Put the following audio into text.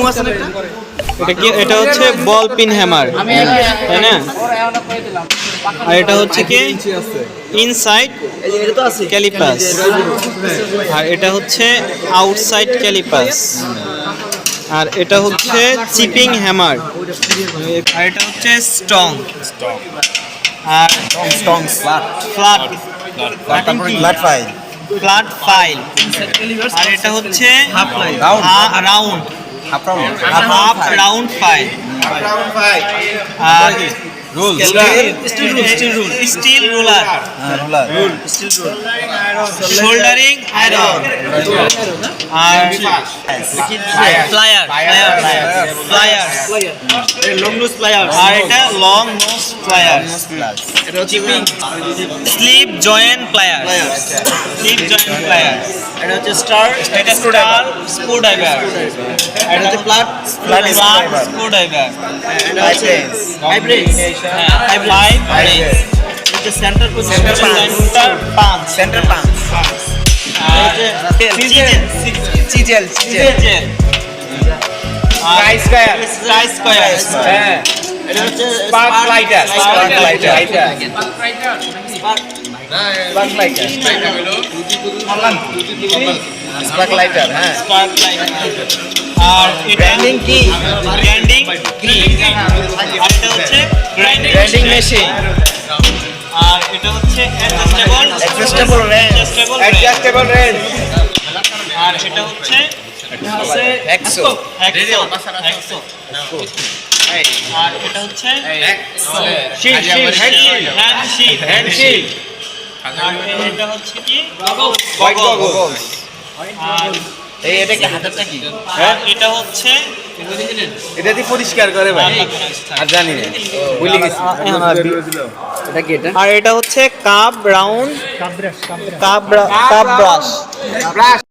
আছে না এটা কি এটা হচ্ছে বল পিন হ্যামার তাই না আর এটা হচ্ছে কি ইনসাইড ক্যালিপাস আর এটা হচ্ছে আউটসাইড ক্যালিপাস আর এটা হচ্ছে চিপিং হ্যামার আর এটা হচ্ছে স্টং আর স্ট্রং ফ্ল্যাট ফ্ল্যাট ফাইল আর এটা হচ্ছে রাউন্ড হাফ রাউন্ড ফাইল আর স্টিল রুলার শোল্ডারিং আয়রন আর প্লায়ার লং নোজ প্লায়ার আর এটা লং নোজ প্লায়ার এটা হচ্ছে স্লিপ জয়েন্ট প্লায়ার এটা হচ্ছে স্টার স্ক্রুড্রাইভার এটা হচ্ছে ফ্ল্যাট স্ক্রুড্রাইভার এটা হচ্ছে সেন্টার পাঞ্চ চিজেল এটা হচ্ছে স্পার্ক লাইটার হ্যাঁ আর গ্রাইন্ডিং কি আর এটা হচ্ছে গ্রাইন্ডিং মেশিন আর এটা হচ্ছে অ্যাডজাস্টেবল রেঞ্জ আর এটা হচ্ছে এক্সো আর এটা হচ্ছে হ্যান্ডশিট আর এটা হচ্ছে কি গগলস আর এটা কি হাতেরটা কি হ্যাঁ এটা হচ্ছে এটা দিয়ে পরিষ্কার করে ভাই আর জানি না ভুলে গেছি এটা কি এটা আর এটা হচ্ছে কাপ রাউন্ড কাপ ব্রাশ